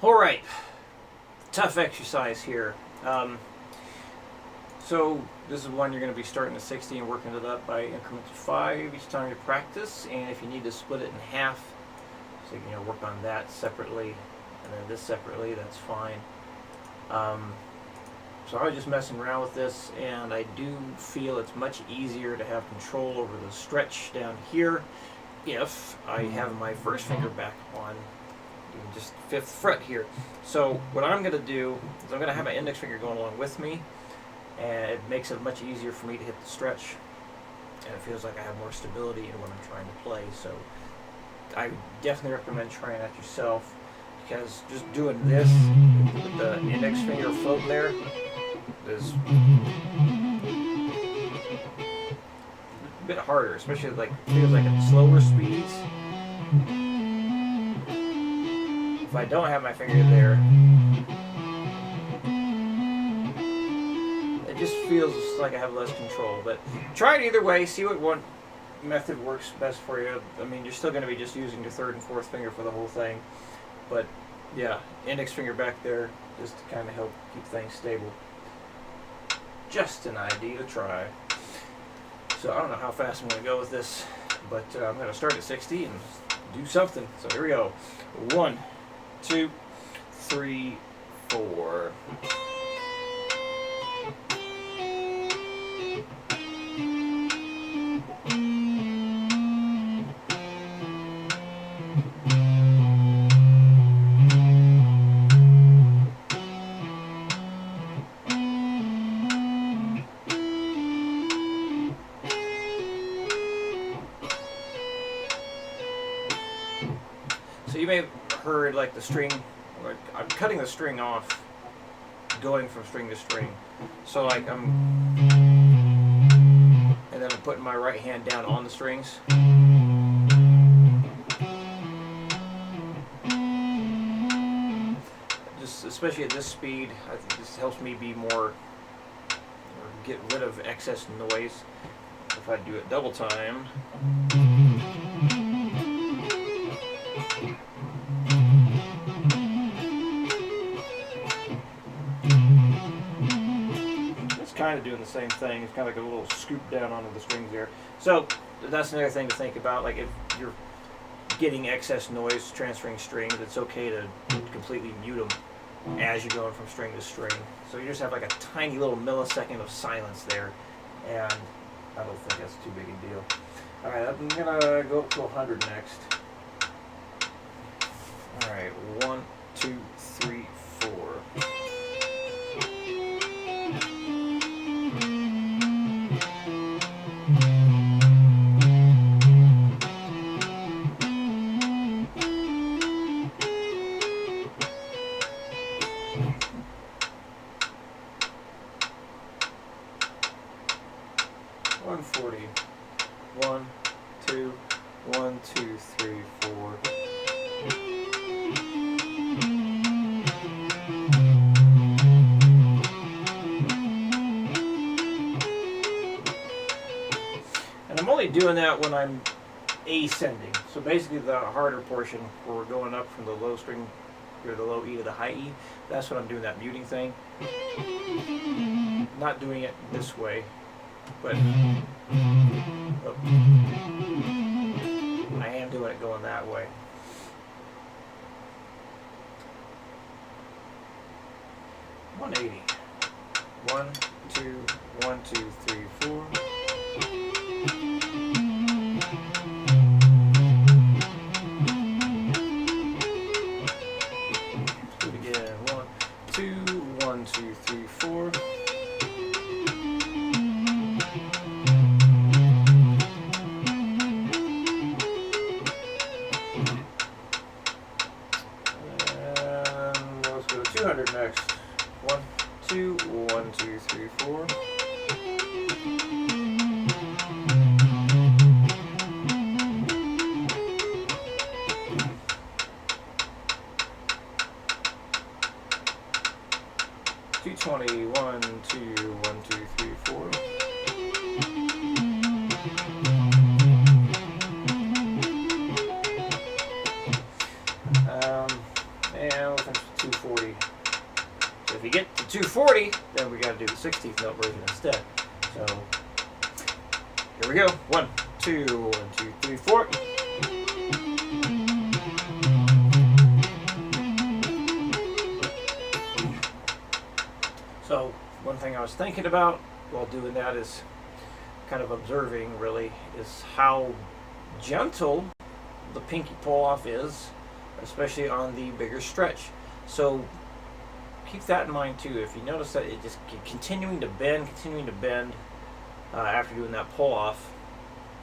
All right, tough exercise here. So this is one you're going to be starting at 60 and working it up by increments of 5 each time you practice. And if you need to split it in half, so you know, work on that separately and then this separately, that's fine. So I was just messing around with this, and I do feel it's much easier to have control over the stretch down here if I have my first finger back on just 5th fret here. So what I'm going to do is I'm going to have my index finger going along with me, and it makes it much easier for me to hit the stretch, and it feels like I have more stability in what I'm trying to play. So I definitely recommend trying that yourself, because just doing this with the index finger floating there is a bit harder, especially like feels like at slower speeds. If I don't have my finger there, it just feels like I have less control. But try it either way, see what one method works best for you. I mean, you're still going to be just using your 3rd and 4th finger for the whole thing. But yeah, index finger back there just to kind of help keep things stable. Just an idea to try. So I don't know how fast I'm going to go with this, but I'm going to start at 60 and do something. So here we go. 1, 2, 3, 4. So you may have heard like the string, I'm cutting the string off, going from string to string. So like and then I'm putting my right hand down on the strings. Just especially at this speed, I think this helps me be more, or get rid of excess noise. If I do it double time. Kind of doing the same thing. It's kind of like a little scoop down onto the strings there. So that's another thing to think about. Like if you're getting excess noise transferring strings, it's okay to completely mute them as you're going from string to string. So you just have like a tiny little millisecond of silence there, and I don't think that's too big a deal. All right, I'm gonna go up to 100 next. All right, 1, 2, 3, 4. $140. 1, 2, 1, 2, 3, 4. And I'm only doing that when I'm ascending. So basically the harder portion where we're going up from the low string or the low E to the high E, that's when I'm doing that muting thing. Not doing it this way, but I am doing it going that way. $180. 1, 2, 1, 2, 3, 4. Do it again. 1, 2, 1, 2, 3, 4. Let's go to 200 next. 1, 2, 1, 2, 3, 4. $220. 1, 2, 1, 2, 3, 4. And we'll finish with 240. So if you get to 240, then we got to do the 16th note version instead. So here we go. 1, 2, 1, 2, 3, 4. So one thing I was thinking about while doing that is kind of observing, really, is how gentle the pinky pull off is, especially on the bigger stretch. So keep that in mind too. If you notice that it just continuing to bend after doing that pull off,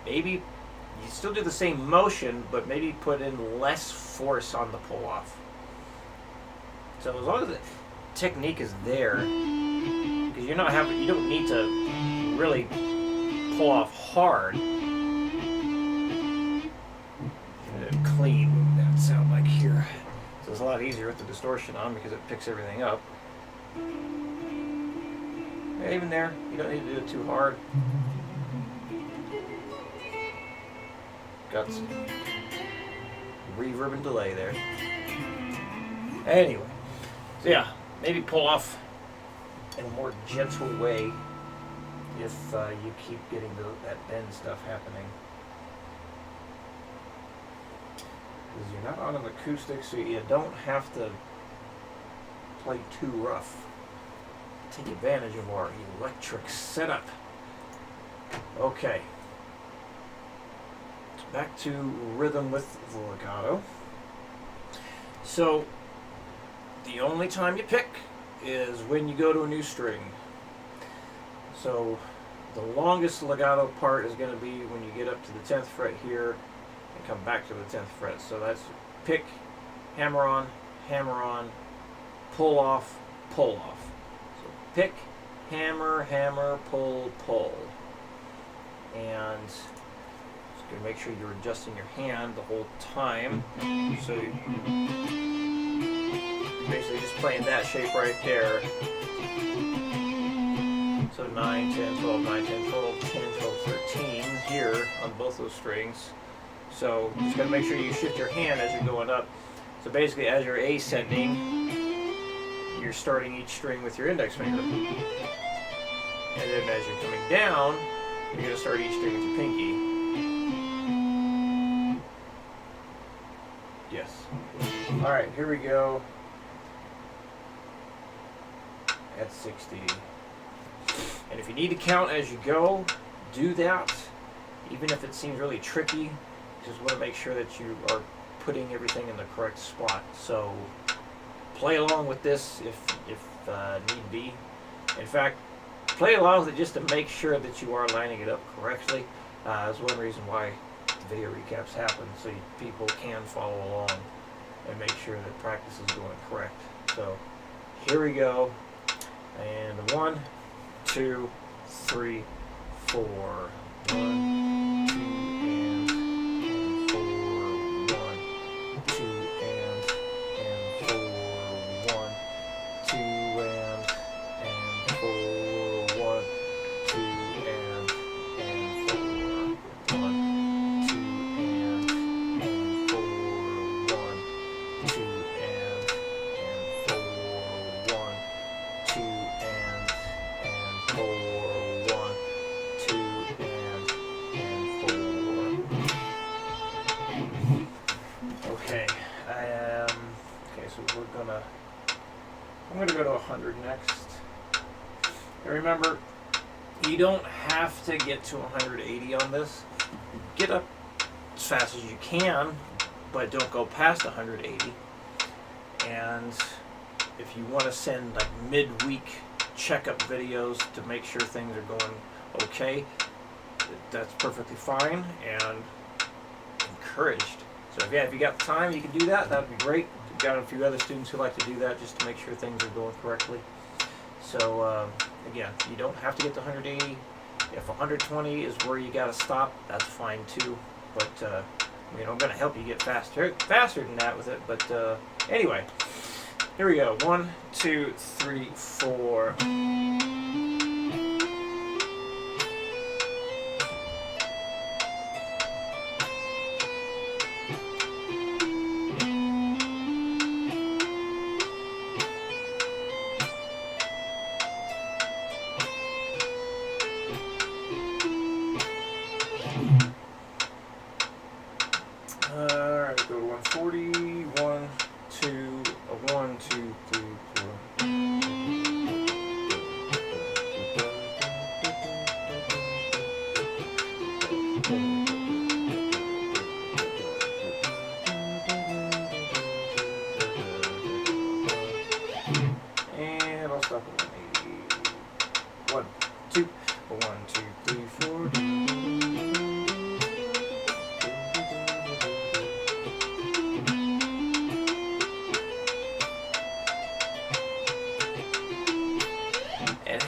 maybe you still do the same motion, but maybe put in less force on the pull off. So as long as the technique is there, because you don't need to really pull off hard. Clean, what would that sound like here? So it's a lot easier with the distortion on because it picks everything up. Yeah, even there, you don't need to do it too hard. Got some reverb and delay there. Anyway, so yeah, maybe pull off in a more gentle way if you keep getting that bend stuff happening. Because you're not on an acoustic, so you don't have to play too rough. Take advantage of our electric setup. Okay. Back to rhythm with the legato. So, the only time you pick is when you go to a new string. So, the longest legato part is going to be when you get up to the 10th fret here and come back to the 10th fret. So that's pick, hammer on, pull off, pull off. So pick, hammer, hammer, pull, pull. And just going to make sure you're adjusting your hand the whole time. So you're basically just playing that shape right there. So 9, 10, 12, 9, 10, 12, 10, 12, 13 here on both those strings. So just got to make sure you shift your hand as you're going up. So basically as you're ascending, you're starting each string with your index finger. And then as you're coming down, you're going to start each string with your pinky. Yes. Alright, here we go. At 60. And if you need to count as you go, do that. Even if it seems really tricky, just want to make sure that you are putting everything in the correct spot. So play along with this if need be. In fact, play along with it just to make sure that you are lining it up correctly. That's one reason why video recaps happen, so people can follow along and make sure that practice is going correct. So here we go. And 1, 2, 3, 4. 1, 2, and 4. 1, 2, and 4. 1, 2, and 4. 1, 2, and 4. 1, 2, and 4. 1, 2, and 4. 1, 2, and 4. 1, 2, and 4. Okay. Okay, so I'm gonna go to 100 next. And remember, you don't have to get to 180 on this. Get up as fast as you can, but don't go past 180. And if you want to send like midweek checkup videos to make sure things are going okay, that's perfectly fine and encouraged. So if you got the time, you can do that. That'd be great. We've got a few other students who like to do that just to make sure things are going correctly. So again, you don't have to get to 180. If 120 is where you got to stop, that's fine too. But I'm going to help you get faster than that with it. But anyway, here we go. 1, 2, 3, 4.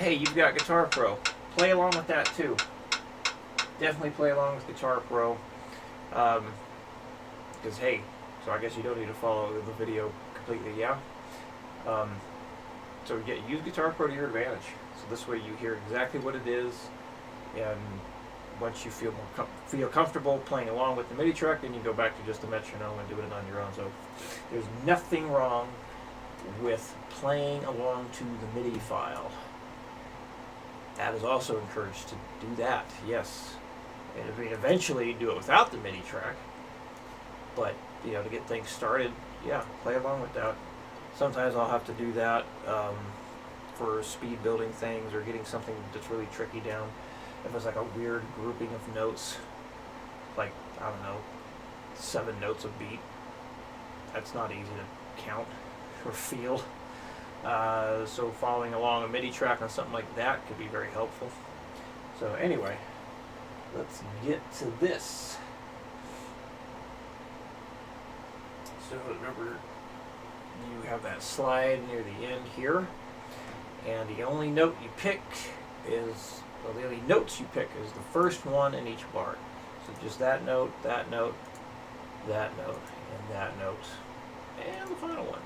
hey, you've got Guitar Pro. Play along with that too. Definitely play along with Guitar Pro. Because hey, so I guess you don't need to follow the video completely, yeah? So use Guitar Pro to your advantage. So this way you hear exactly what it is, and once you feel feel comfortable playing along with the MIDI track, then you go back to just the metronome and doing it on your own. So there's nothing wrong with playing along to the MIDI file. That is also encouraged to do that, yes. And I mean, eventually do it without the MIDI track, but you know, to get things started, yeah, play along with that. Sometimes I'll have to do that for speed building things or getting something that's really tricky down. If it's like a weird grouping of notes, like, I don't know, 7 notes a beat, that's not easy to count or feel. So following along a MIDI track on something like that could be very helpful. So anyway, let's get to this. So remember, you have that slide near the end here, and the only note you pick is, well, the only notes you pick is the first one in each bar. So just that note, that note, that note, and that note, and the final one.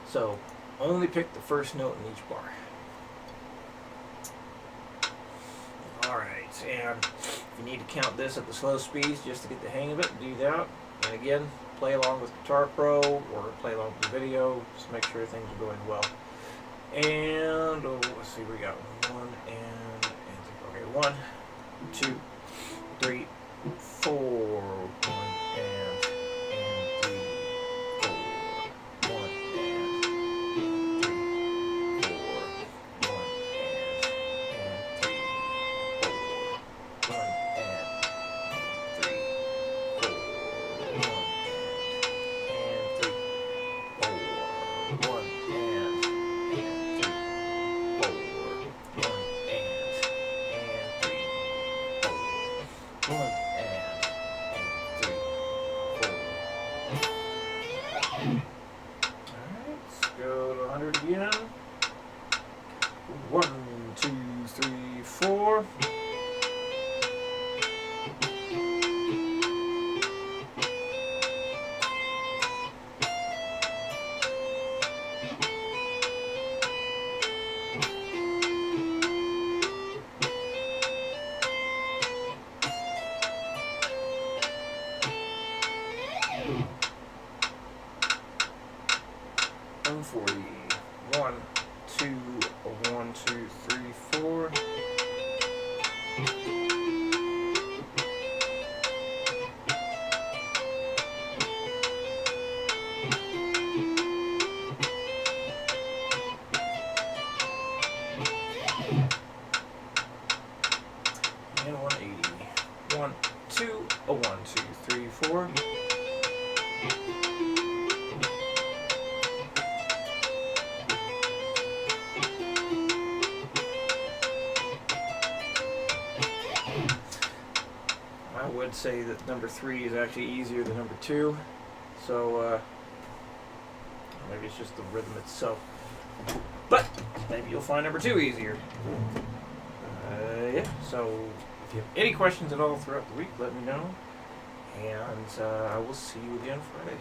So only pick the first note in each bar. Alright, and if you need to count this at the slow speeds just to get the hang of it, do that. And again, play along with Guitar Pro or play along with the video, just make sure things are going well. And let's see, we got 1 and okay, 1, 2, 3, 4, 1 and 3, 4, 1 and 3, 4, 1 and 3, 4, 1 and 3, 4, 1 and 3, 4, 1 and 1, 2, 3, 4. And 40. 1, 2, 1, 2, 3, 4. And 180. 1, 2, 1, 2, 3, 4. I would say that number 3 is actually easier than number 2, so maybe it's just the rhythm itself. But maybe you'll find number 2 easier. Yeah. So if you have any questions at all throughout the week, let me know, and I will see you again Friday.